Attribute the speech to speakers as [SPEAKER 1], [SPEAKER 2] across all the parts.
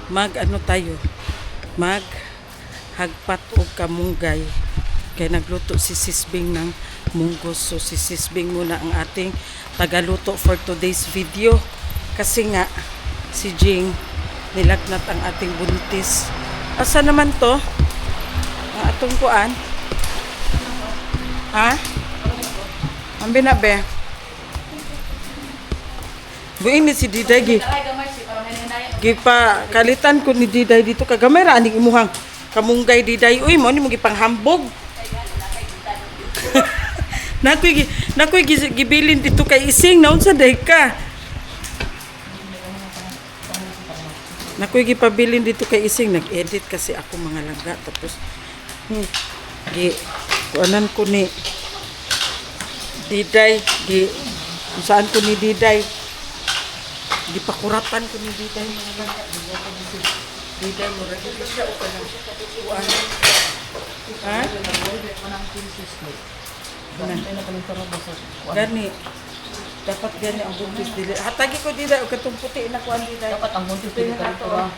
[SPEAKER 1] mag ano tayo, mag hagpat o kamunggay. Kaya nagluto si Sisbing ng munggos. So si Sisbing muna ang ating tagaluto for today's video. Kasi nga si Jing nilagnat ang ating buntis. Asa naman to? Ang atong kuan? Ha? Ang binabe? Buing ni si Diday gipa kalitan ko ni Diday dito kagamay ra aning imuhang kamunggay Diday. Uy mo ni mo gipanghambog. nakoy gibilin dito kay Ising naon sa day ka. Nakoy gipabilin dito kay Ising, nag-edit kasi ako mga langga tapos kuanan ko ni Diday, saan ko ni Diday, gipakuratan ko ni Diday mga langga. Diday mo rin siya o kanang kuan. Ha? Gani. Dapat gani ang buntis dili. Hatagi ko Diday o katong puti na kuan Diday.
[SPEAKER 2] Dapat ang buntis dili kalintura.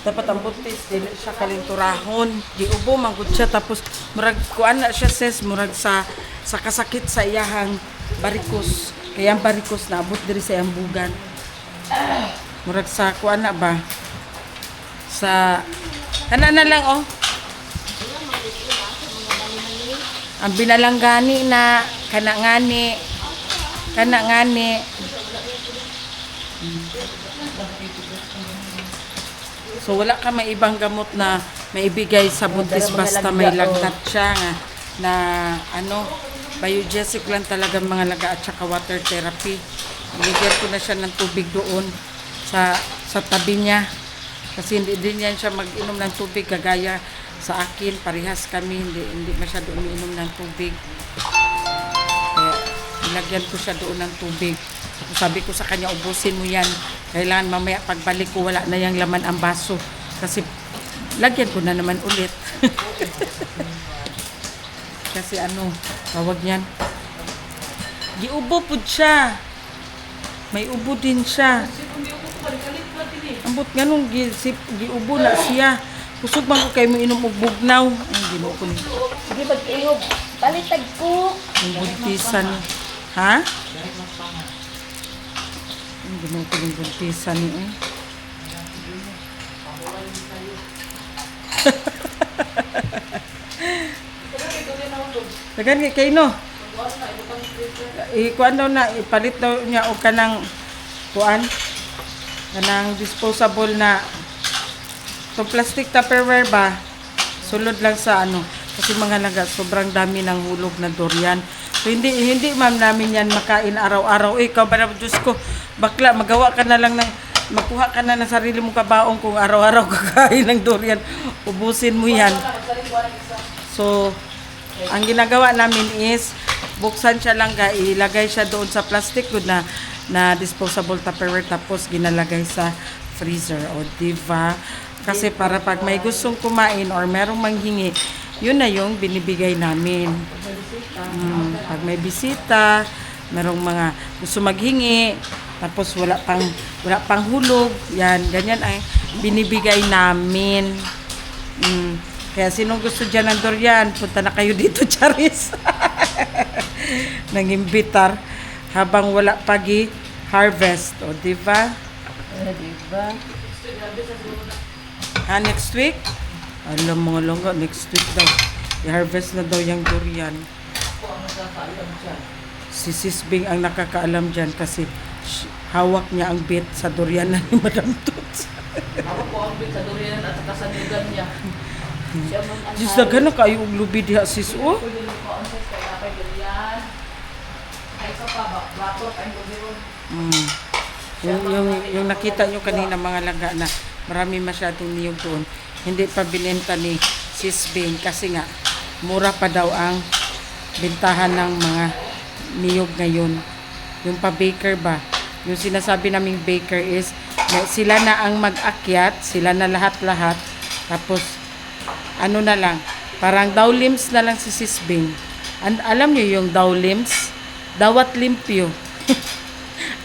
[SPEAKER 1] Dapat ang buntis dili siya kalinturahon. Giubo man gud siya tapos murag kuan na siya ses murag sa kasakit sa iyahang barikos. Kaya ang barikos na abot diri sa iyang bugan. Murag sa kuan na ba? Sa kana na lang oh. Ang binalanggani na kana ngani. So wala ka may ibang gamot na maibigay sa buntis basta may lagnat siya nga na ano biogesic lang talaga mga laga at saka water therapy. Binigyan ko na siya ng tubig doon sa tabi niya kasi hindi din yan siya mag-inom ng tubig kagaya sa akin, parehas kami hindi masyado umiinom ng tubig. Nilagyan ko siya doon ng tubig. Sabi ko sa kanya, ubusin mo yan. Kailangan mamaya pagbalik ko, wala na yung laman ang baso. Kasi lagyan ko na naman ulit. Kasi ano, tawag niyan. Giubo po siya. May ubo din siya. Ambot nga nung giubo na siya. Kusog man ko kayo mo inom og bugnaw. Ay, hindi mo ko.
[SPEAKER 2] Sige mag-iog. Balitag ko.
[SPEAKER 1] Yung buntisan. Ha? Hindi mo ko yung buntisan eh. Dagan kay no. Kuan daw na ipalit daw niya og kanang kuan kanang disposable na to plastic Tupperware ba. Sulod lang sa ano kasi mga laga sobrang dami ng hulog na durian. So, hindi ma'am namin yan makain araw-araw. Ikaw ba na Diyos ko, bakla, magawa ka na lang ng, makuha ka na ng sarili mong kabaong kung araw-araw kakain ng durian. Ubusin mo yan. So, ang ginagawa namin is, buksan siya lang, ilagay siya doon sa plastic good na disposable Tupperware tapos ginalagay sa freezer. O, diba? Kasi para pag may gustong kumain or merong manghingi, yun na yung binibigay namin. Pag may bisita, merong mga gusto maghingi, tapos wala pang hulog, yan, ganyan ay binibigay namin. Kaya sinong gusto dyan ng durian, punta na kayo dito, Charis. Nangimbitar habang wala pagi harvest, o diba?
[SPEAKER 2] Diba?
[SPEAKER 1] Next week? Alam mga longga, next week daw. I-harvest na daw yung durian. Si Sisbing ang nakakaalam dyan kasi hawak niya ang bit sa durian na ni Madam Toots.
[SPEAKER 2] Ako po ang bit sa durian at sa kasanigan niya.
[SPEAKER 1] Diyos na gano'n kayo ang lubi diha sis o? Yung nakita nyo kanina mga laga na marami masyadong niyog doon. Hindi pa binenta ni Sisbing kasi nga mura pa daw ang bintahan ng mga niyog ngayon. Yung pa-baker ba? Yung sinasabi naming baker is sila na ang mag-akyat, sila na lahat-lahat. Tapos ano na lang, parang dawlims na lang si Sisbing. Alam niyo yung dawlims? Dawat limpyo.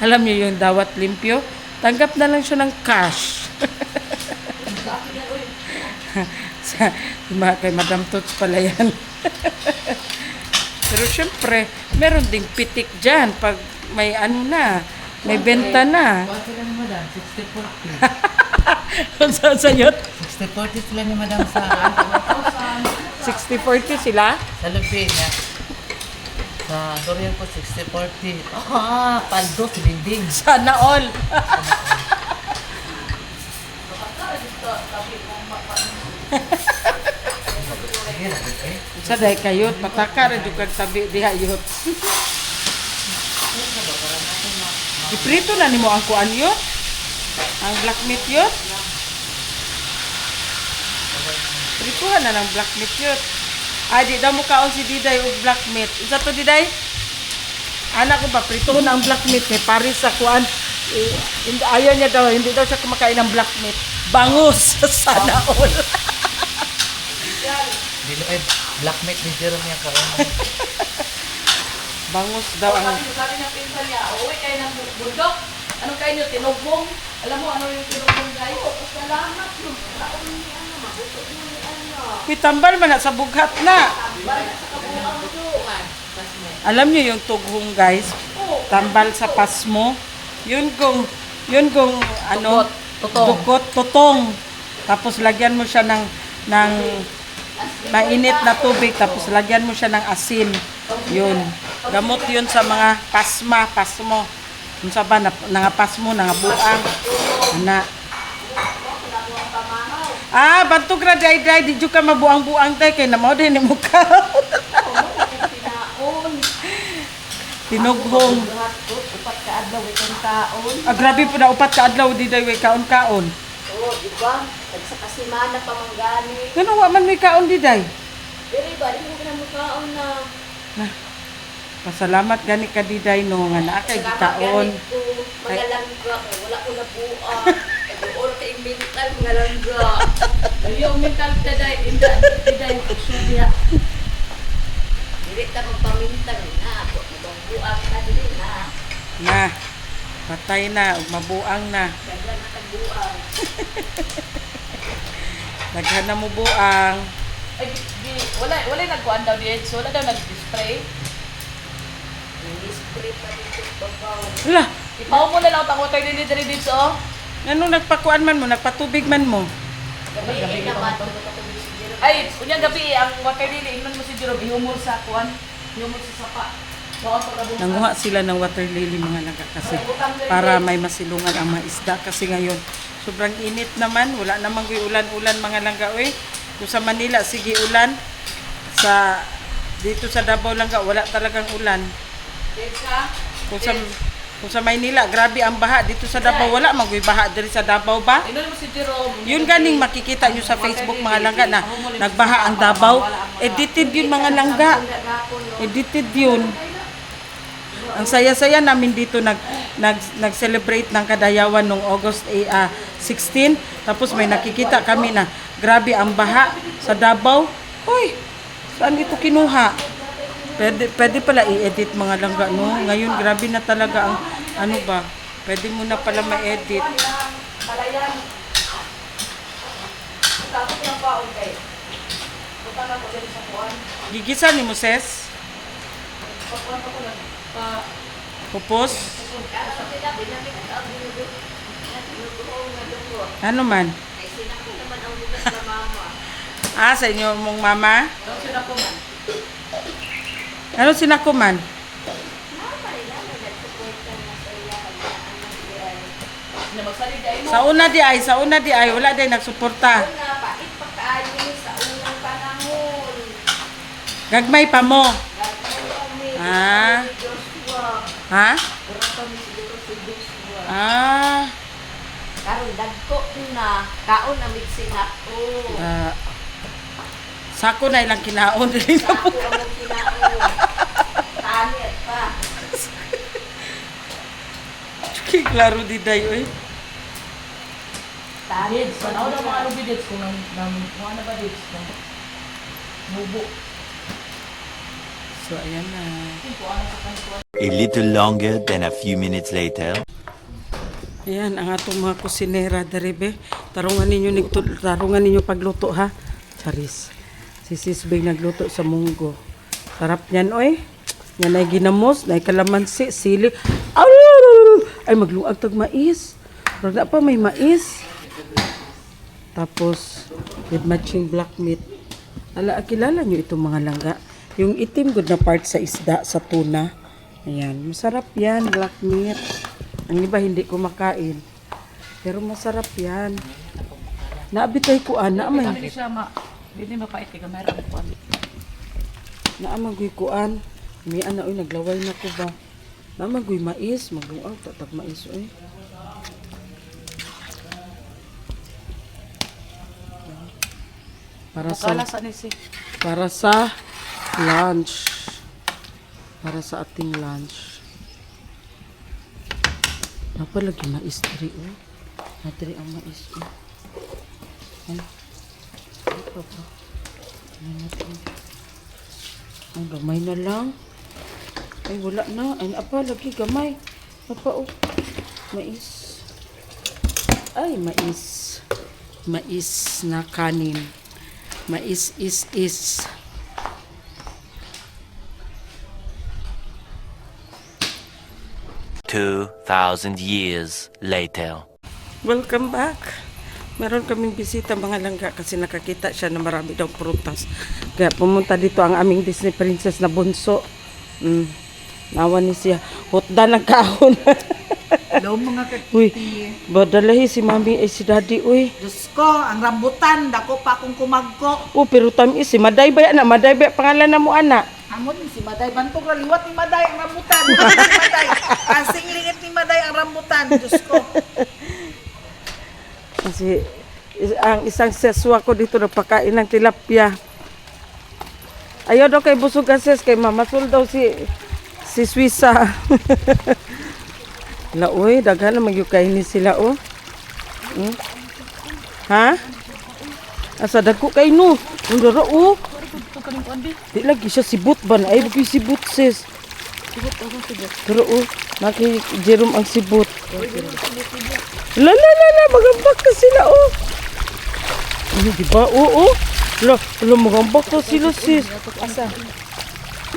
[SPEAKER 1] Alam niyo yung dawat limpyo? Tanggap na lang siya ng cash. Kay Madam Tots pala yan. Pero syempre, meron ding pitik dyan pag may ano na, may benta na.
[SPEAKER 2] Bakit sila ni madam? 60-40.
[SPEAKER 1] Kung saan sayot?
[SPEAKER 2] 60-40 sila ni madam sa
[SPEAKER 1] 60-40 sila?
[SPEAKER 2] sa lupi niya. Sa Dorian po 60-40. Ah, paldo si Dingding.
[SPEAKER 1] Sana all. Sa day kayot, pataka rin yung kagtabi diha yot. Iprito na nimo ang kuan yot? Ang black meat yot? Prituhan na ng black meat yot. Ay, di daw mo kaon si Diday o black meat. Isa to Diday? Anak ko ba, prituhan na ang black meat kay Paris sa kuan. Ayaw niya daw, hindi daw siya kumakain ng black meat. Bangus! Sana all.
[SPEAKER 2] Diluid, black meat ni Jerome niya kaon.
[SPEAKER 1] Bangus daw ang...
[SPEAKER 3] Sabi niya pinsan niya, uwi kayo ng bundok. Ano kayo niyo, tinubong? Alam mo, ano yung tinubong kayo? Salamat mo.
[SPEAKER 1] Pitambal man na sa bughat na.
[SPEAKER 3] Balik sa kabuang doon.
[SPEAKER 1] Alam niyo yung tughong guys, tambal sa pasmo. Yun kung ano,
[SPEAKER 2] Tutong.
[SPEAKER 1] tutong. Tapos lagyan mo siya ng mainit na tubig, tapos lagyan mo siya ng asin. Yun. Gamot yun sa mga pasmo. Kung sa ba, nangapasmo, nangabuang. Ana. Ah, bantog ra day, di jud ka mabuang-buang tay kay namaw din ni mukha. Tinughong.
[SPEAKER 3] Upat ka adlaw, itong taon.
[SPEAKER 1] Ah, grabe po na upat ka adlaw di day way kaon-kaon.
[SPEAKER 3] Oo, di ba? Sa kasimana pa manggani.
[SPEAKER 1] Ganun wa man may kaon di day.
[SPEAKER 3] Pero iba, di mo kinamukhaon na.
[SPEAKER 1] Pasalamat gani ka di day no nga naa kay kaon.
[SPEAKER 3] Magalangga, wala ko na buang. Doon ka yung mental, magalangga.
[SPEAKER 2] Yung mental taday, taday suya.
[SPEAKER 3] Hindi ka magpamintang na. Buang na din na.
[SPEAKER 1] Na. Patay na, ug mabuang na.
[SPEAKER 3] Kaya na kabuang.
[SPEAKER 1] Daghan na mo buang.
[SPEAKER 2] Ay, wala nagkuhan daw di so wala daw nag-spray.
[SPEAKER 3] Ini-spray pa dito babaw.
[SPEAKER 1] Hala,
[SPEAKER 2] Ipaw mo na lang ang water lily diri dito oh.
[SPEAKER 1] anong nagpakuan man mo, nagpatubig man mo.
[SPEAKER 3] Gabi naman.
[SPEAKER 2] Ay, unyang gabi ang water lily ingnon mo si Jerome ihumol sa kuan, ihumol sa sapa. Bawal pagkabunga.
[SPEAKER 1] Nanguha sila ng water lily mga laga kasi para may masilungan ang mga isda kasi ngayon sobrang init naman, wala namang ulan-ulan mga langga oy. Kung sa Manila sige ulan, sa dito sa Davao langga wala talagang ulan. Kung sa Maynila grabe ang baha, dito sa Davao wala magoy baha diri sa Davao ba?
[SPEAKER 2] Ingnon mo si Jerome.
[SPEAKER 1] Yun ganing makikita nyo sa Facebook mga langga na nagbaha ang Davao. Edited yun mga langga. Edited yun. Ang saya-saya namin dito nag-celebrate ng Kadayawan noong August 16. Tapos may nakikita kami na grabe ang baha sa Davao. Hoy, saan ito kinuha? Pwede pala i-edit mga langga, no? Ngayon grabe na talaga ang ano ba? Pwede mo na pala ma-edit.
[SPEAKER 3] Palayan. Tapos yung paon kayo. Buta na ko din sa kuwan.
[SPEAKER 1] Gigisa ni Moses?
[SPEAKER 3] Pagkuhan ko lang.
[SPEAKER 1] Pupos?
[SPEAKER 3] Kaya sila, binamit ang binubuong na dugo.
[SPEAKER 1] Ano man?
[SPEAKER 3] Ay, sinako naman ang lugas na mama.
[SPEAKER 1] Ah, sa inyo mong mama?
[SPEAKER 2] Ano sila ko man?
[SPEAKER 1] Ano sinakuman?
[SPEAKER 3] Mama nila, nagsuporta na sa iya.
[SPEAKER 2] Na magsalig dai mo.
[SPEAKER 1] Sa una di ay, wala din nagsuporta.
[SPEAKER 3] Una, pait pa kaayo sa unang panahon.
[SPEAKER 1] Gagmay pa mo.
[SPEAKER 3] Gagawin kami.
[SPEAKER 1] Ah.
[SPEAKER 3] Si Joshua.
[SPEAKER 1] Ha?
[SPEAKER 3] Urang kami siguro si Joshua.
[SPEAKER 1] Ah.
[SPEAKER 3] Karon dagko na. Kaon na sinako.
[SPEAKER 1] Ah. Sako na ilang kinaon din sa
[SPEAKER 3] Sako ang kinaon. Tanit pa.
[SPEAKER 1] klaro di day oy.
[SPEAKER 3] Tanit
[SPEAKER 2] Dids,
[SPEAKER 3] pa.
[SPEAKER 2] ano na mga lubi dids kung nang ano ba dids kung bubo.
[SPEAKER 1] So ayan na.
[SPEAKER 2] Kung ano sa kanikuan.
[SPEAKER 4] A little longer than a few minutes later.
[SPEAKER 1] Ayan ang atong mga kusinera dere be. Tarungan ninyo pagluto ha. Charis. Si Sis Beng nagluto sa munggo. Sarap niyan oy. Yan ay ginamos, na kalamansi, sili. Ay magluag tag mais. Pero na pa may mais. Tapos with matching black meat. Kilala nyo itong mga langga. Yung itim good na part sa isda, sa tuna. Ayan, masarap yan, black meat. Ang iba hindi ko makain. Pero masarap yan. Naabitay ko naamay.
[SPEAKER 2] Hindi siya hindi mapait kay kamera ko.
[SPEAKER 1] Naamang kuan. May oy naglaway na ko ba. Naamang mais, magluaw tatag mais oy. Para sa lunch. Para sa ating lunch. Napalagi mais diri oh. Natri ang mais oh. Ay. Ito pa. Ang gamay na lang. Ay wala na. Ay apa lagi gamay. Apa oh. Mais. Ay mais. Mais na kanin. Mais is.
[SPEAKER 4] 2,000 years later.
[SPEAKER 1] Welcome back. Meron kaming bisita mga langga kasi nakakita siya na marami daw prutas. Kaya pumunta dito ang aming Disney princess na bunso. Nawa ni siya. Hotda ng kahon.
[SPEAKER 5] Hello mga kakiti.
[SPEAKER 1] Uy, badalahi si mami si daddy. Uy.
[SPEAKER 5] Diyos ko, ang rambutan, dako pa akong kumagko.
[SPEAKER 1] Pero tamis si Maday ba na? Maday ba pangalan na mo anak?
[SPEAKER 5] Amon si Maday, bantog liwat ni Maday ang rambutan. Si Maday, asing lingit ni Maday ang rambutan. Diyos ko.
[SPEAKER 1] Kasi ang isang seswa ko dito napakain ng tilapia. Ayaw daw kay busog ases kay mamasul daw si Swisa. Laoy, daghan na magyukay ni sila oh. Ha? Asa dagko kay no. Undoro oh. Di lagi siya sibut ba na ay bugi sibut sis. Pero oh, naki Jerome ang sibut. La magambak ka sila oh. Ano di ba? Oo. La magambak ka sila sis. Asa?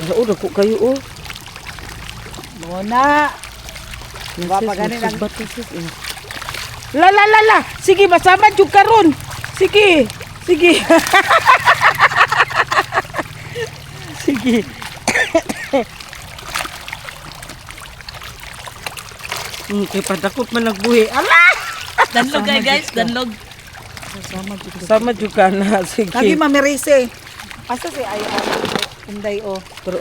[SPEAKER 1] La oh, dagko kayo oh.
[SPEAKER 5] Muna. Wa pa gani lang.
[SPEAKER 1] La. Sige, masama jud karon. Sige. Sige. Kay padakot man nagbuhi. Ala!
[SPEAKER 2] Danlog guys, danlog.
[SPEAKER 1] Sama jud ka na. Sige.
[SPEAKER 5] Lagi mamirise. Asa si ay Inday o.
[SPEAKER 1] Pero.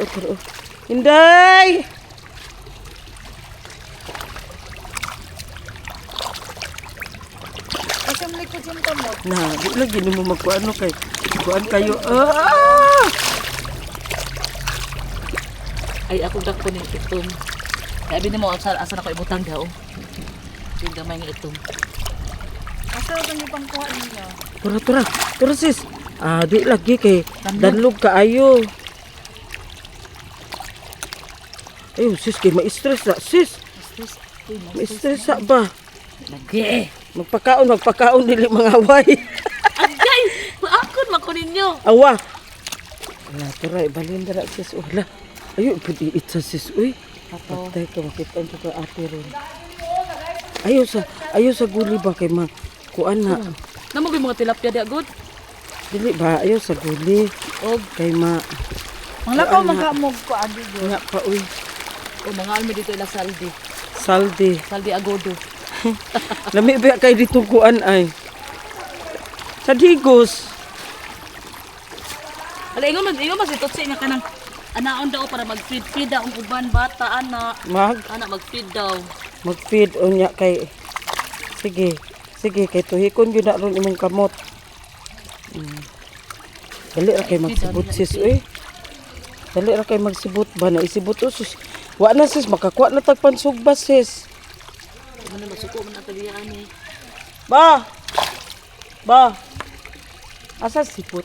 [SPEAKER 1] Inday!
[SPEAKER 5] Asa mo likod yung kamot?
[SPEAKER 1] Na, di lagi mo magkuano kay kuan kayo.
[SPEAKER 2] Ay ako dako ni itom. Sabi nimo asa na ko ibutang daw. Yung gamay ng itom.
[SPEAKER 5] Asa ito yung pangkuha ninyo?
[SPEAKER 1] Tura sis. Di lagi kay danlog kaayo. Ayun sis kay ma-stress na sis. Ma-stress ba?
[SPEAKER 2] Lagi.
[SPEAKER 1] Magpakaon dili mga away.
[SPEAKER 2] Agay, maakon mako ninyo.
[SPEAKER 1] Awa. Wala tura ibalin dara sis. Wala. Ayun pudi itsa sis uy. Patay ka makita ko ate ron. Ayaw sa guli ba kay kuan na.
[SPEAKER 2] Namo gyud mga tilapia di agud.
[SPEAKER 1] Dili ba ayaw sa guli.
[SPEAKER 2] Og
[SPEAKER 1] Kay
[SPEAKER 5] Ang lakaw makamog ko adi go.
[SPEAKER 1] nga pa uy.
[SPEAKER 2] o mga almi dito ila saldi.
[SPEAKER 1] Saldi
[SPEAKER 2] Agodo.
[SPEAKER 1] Lami ba kay dito kuan ay. Sa digos.
[SPEAKER 2] Ala ingon man si Totsi nga kanang anaon daw para mag-feed daw ang uban bata ana. Ana mag-feed daw.
[SPEAKER 1] Mag-feed unya kay. Sige kay tuhikon gyud na ron imong kamot. Dali ra kay magsibot sis uy. Dali ra kay magsibot ba na isibot sus. Wa na sis makakuha na tagpan sugbas sis.
[SPEAKER 2] Ano masuko man ang tabiyan ni.
[SPEAKER 1] Ba. Asa sibot?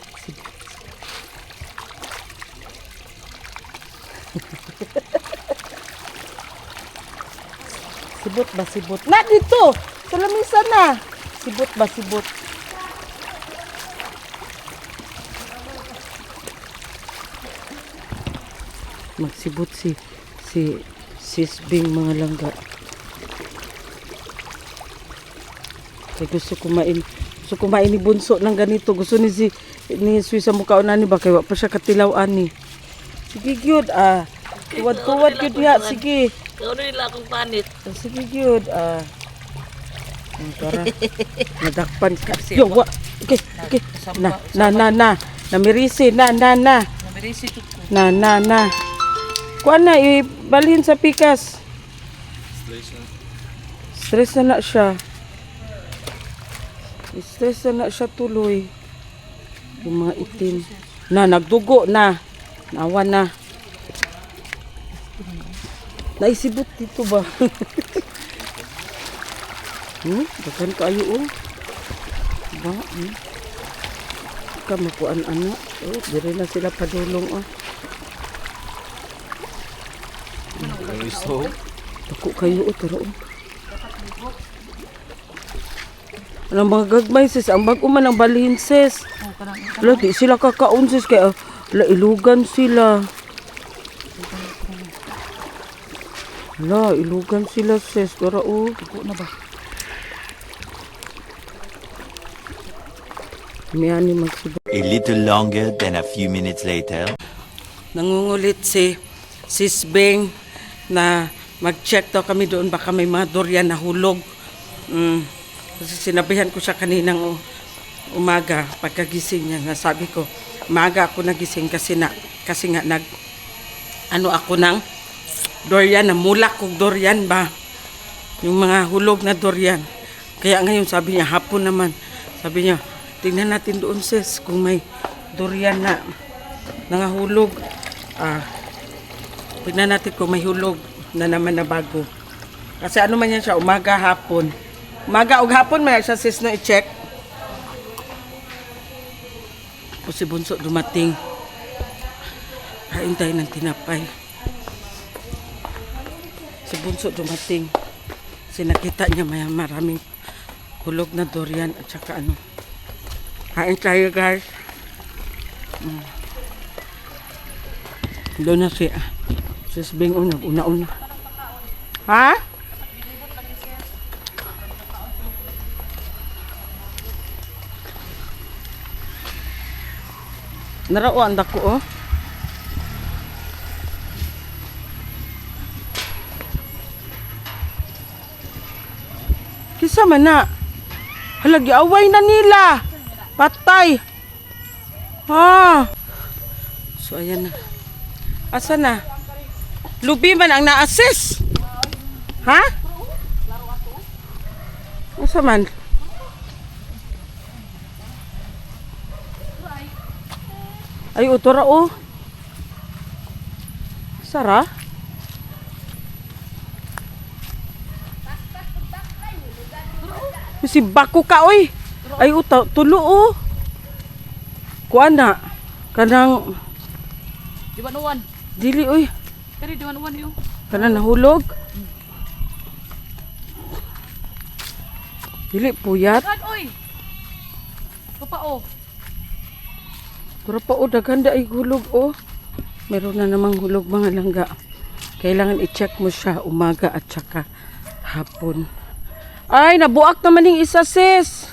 [SPEAKER 1] Sibot. Na dito. Sa lamisa na. Sibot ba? Sibot. Magsibot si Sis Bing mga langga. Kaya gusto kumain ni Bunso ng ganito. Gusto ni Sui sa mukha na ni ba kaya pa siya katilawan ni. Sige gyud Tuwad gyud ya. Sige.
[SPEAKER 2] Kau nila akong panit.
[SPEAKER 1] Sige gyud Tara. Nadakpan ka. Yo, wa. Okay. Na. Namirisi na.
[SPEAKER 2] Namirisi ko.
[SPEAKER 1] Na. Kuan na ibalhin sa pikas. Stress na siya. Stress na siya tuloy. Yung mga itim. Nagdugo na. Nawa na. Naisibot dito ba? Dagan kayo Ba? Kamakuan anak. Dire na sila padulong Ako kayo taro. Anong mga gagmay sis? Ang bago man ang balhin sis. Wala, di sila kakaon sis. Kaya ilugan sila. Wala, ilugan sila sis. Tara Tuko na ba? Miyani magsibot.
[SPEAKER 4] A little longer than a few minutes later.
[SPEAKER 1] Nangungulit si Sis Beng na mag-check daw kami doon baka may mga durian na hulog. Kasi sinabihan ko siya kaninang umaga pagkagising niya nga sabi ko maaga ako nagising kasi nga ako ng durian, namulak kong durian ba yung mga hulog na durian. Kaya ngayon sabi niya hapon naman sabi niya tingnan natin doon sis kung may durian na nangahulog. Tingnan natin kung may hulog na naman na bago. Kasi ano man yan siya, umaga, hapon. Umaga o hapon, may siya sis na i-check. O si Bunso dumating. Kain tayo ng tinapay. Si Bunso dumating. Sinakita niya maraming hulog na durian at saka Kain tayo guys. Doon na siya. Sis Bing una. Ha? Narauan dako Kisa man na. Halagi away na nila. Patay. So ayan na. Asa na? Lubi man ang na-assist. Ha? Asa man? Ay, utora Sara? Si bako ka, oy. Ay, tulo, Kuan na. Kanang...
[SPEAKER 2] Di ba nuwan?
[SPEAKER 1] Dili, oy.
[SPEAKER 2] Kani di ba nuwan yung?
[SPEAKER 1] Kanang nahulog. Dili, puyat.
[SPEAKER 2] Kan, oy! Papa,
[SPEAKER 1] Pero pa, daganda ay hulog, Meron na namang hulog mga langga. Kailangan i-check mo siya umaga at saka hapon. Ay, nabuak naman yung isa, sis.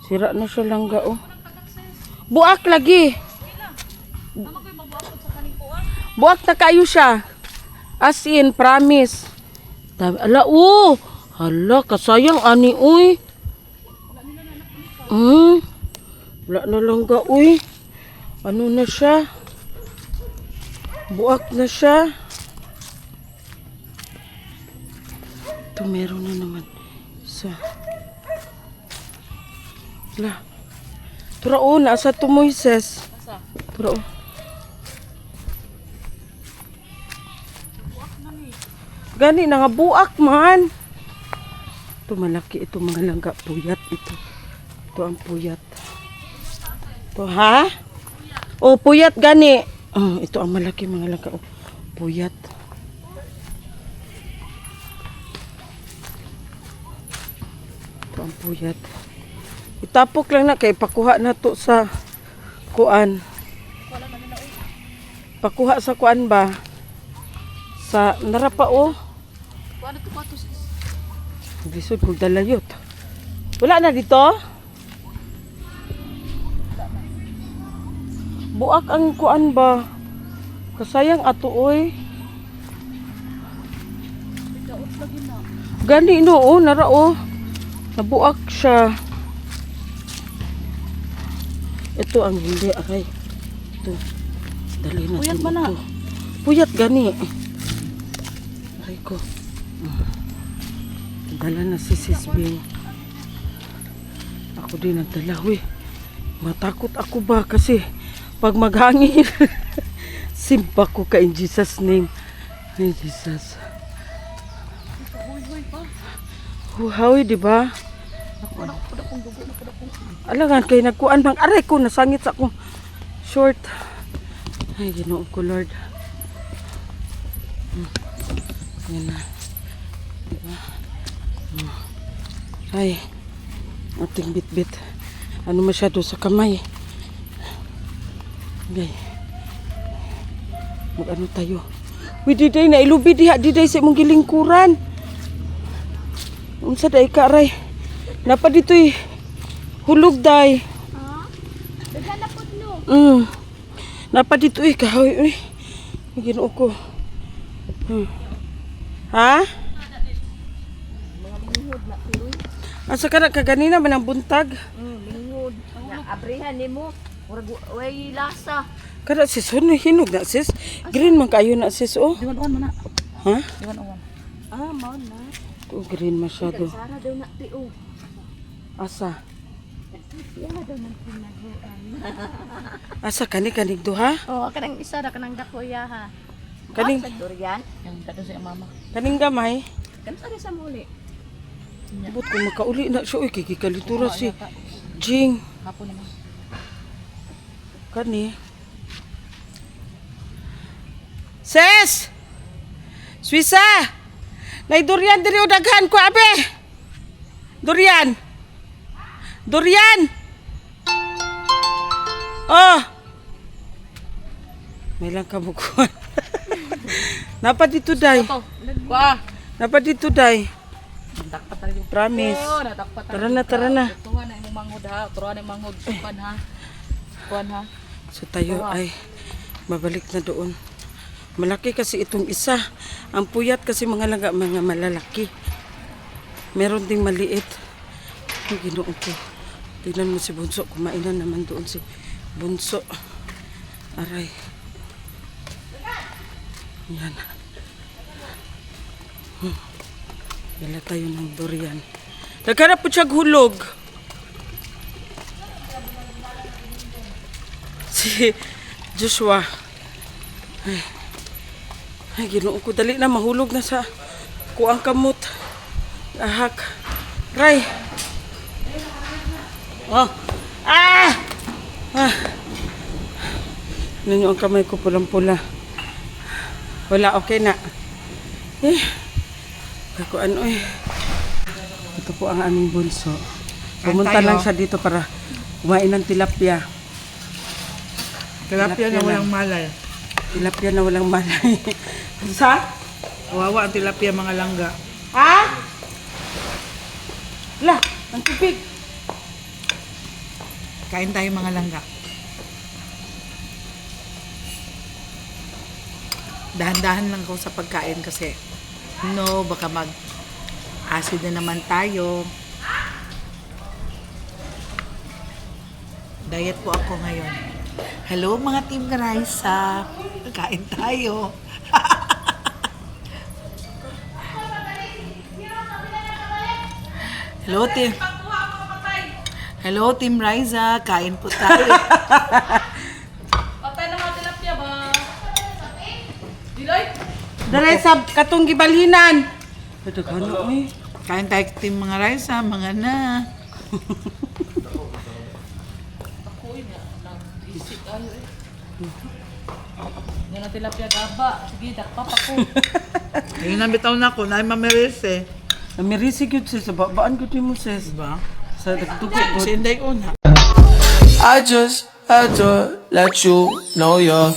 [SPEAKER 1] Sira na siya langga, Buak lagi. Buak na kayo siya. As in, promise. Ala, hala, kasayang ani, uy. Wala na langga, uy. Ano na siya? Buak na siya. Ito, meron na naman. Isa. Wala. Tura, nasa tumoy, ses. Tura, Gani, nangabuak man. Ito, malaki. Ito, mga langga. Puyat ito. Ito ang puyat. Ito, ha? Puyat, gani. Ito ang malaki, mga langga. Puyat. puyat. Itapok lang na kay pakuha na to sa kuan. Pakuha sa kuan ba? Sa narapa o.
[SPEAKER 3] Ano to pa to sis?
[SPEAKER 1] Lisod kong dalayot. Wala na dito? Buak ang kuan ba? Kasayang ato oy.
[SPEAKER 3] Daot lagi na.
[SPEAKER 1] Gani no, oh, nara oh. Nabuak siya. Ito ang hindi, aray. Ito. Dali na.
[SPEAKER 3] Puyat ba na?
[SPEAKER 1] ito. Puyat gani. Aray ko. Dala na si Sis Bing. Ako din nagdala, we. Matakot ako ba kasi pag maghangin. Simpa ko ka in Jesus' name. In Jesus. Huhawi, di ba? Alangan kay nagkuan bang aray ko nasangit sa akong short. Ay, Ginoo ko Lord. Yan na. Diba? Ay, ating bit-bit. Ano masyado sa kamay. Okay. Mag-ano tayo. Uy, diday na ilubi diha. Diday sa imong gilingkuran. Unsa day ka, aray? Napa dito'y hulog day.
[SPEAKER 3] Daghan na pud no.
[SPEAKER 1] Napa dito'y kahoy. Uy, Ginoo ko. Ha? Asa ka na kaganina man ang buntag?
[SPEAKER 3] Lingod. Abrihan nimo. Murag way lasa.
[SPEAKER 1] Kada sis, ano hinog na sis? Green man kayo na sis, oh.
[SPEAKER 2] Diwan-uwan mo na.
[SPEAKER 1] Ha?
[SPEAKER 2] Diwan-uwan.
[SPEAKER 3] Mao na.
[SPEAKER 1] Oh, green masyado.
[SPEAKER 3] Sara daw na tiyo.
[SPEAKER 1] Asa?
[SPEAKER 3] Yan daw man pinaguan.
[SPEAKER 1] Asa kanig duha?
[SPEAKER 3] Oh, kanang isa ra kanang dako ya ha.
[SPEAKER 1] Kaning
[SPEAKER 3] Sa durian.
[SPEAKER 2] Yung kato sa mama.
[SPEAKER 1] kaning gamay.
[SPEAKER 3] Kan sa sa muli.
[SPEAKER 1] Bot ko makauli na siya, uy, kikikalitura si Jing.
[SPEAKER 2] Hapon naman.
[SPEAKER 1] Kani. Sis! Swisa! Nay durian diri o daghan ko abe. Durian. Durian. Oh. May lang kabukuan. Napa dito day?
[SPEAKER 2] Kuha.
[SPEAKER 1] Napa dito day?
[SPEAKER 2] Takpat tayo.
[SPEAKER 1] Promise.
[SPEAKER 2] Oh, natakpat tayo.
[SPEAKER 1] Tara na.
[SPEAKER 2] Tuhan na imong manghod ha. Turuan na imong manghod. Kuhan ha. Kuhan ha.
[SPEAKER 1] So tayo ay mabalik na doon. Malaki kasi itong isa. Ang puyat kasi mga malalaki. Meron ding maliit. Ang Ginoo ko. Tignan mo si Bunso. Kumain na naman doon si Bunso. Aray. Yan. Dala tayo ng durian. Nagkarap po siya hulog. Si Joshua. Ay, Ginoo ko. Dali na, mahulog na sa kuang kamot. Ahak. Ray. Oh. Ah! Ah! Ninyo ang kamay ko pulang-pula. Wala, okay na. Eh. Ako ano eh. Ito po ang aming bunso. Pumunta lang siya dito para kumain ng tilapia.
[SPEAKER 5] Tilapia na walang malay.
[SPEAKER 1] Tilapia na walang malay. Sa?
[SPEAKER 5] Kawawa ang tilapia mga langga.
[SPEAKER 1] Ha? La, ang tubig.
[SPEAKER 5] Kain tayo mga langga. Dahan-dahan lang ko sa pagkain kasi baka mag-acid na naman tayo. Diet po ako ngayon. Hello mga Team Garaisa. Kain tayo. Hello Team Riza. Kain po tayo.
[SPEAKER 2] Patay na mga tilapia ba? Diloy?
[SPEAKER 1] Dali sa katong gibalhinan. Ito ka na, oy.
[SPEAKER 5] Kain tayo Team mga Riza. Mga na.
[SPEAKER 2] Yan ang tilapia gaba. Sige, dakpa pa ko.
[SPEAKER 5] Ayun na bitaw na ako. Naay mamiris eh.
[SPEAKER 1] Namirisi gyud sis, babaan gyud mo sis.
[SPEAKER 5] Diba?
[SPEAKER 1] Sa nagdugo si Inday una.
[SPEAKER 6] I just had to let you know you're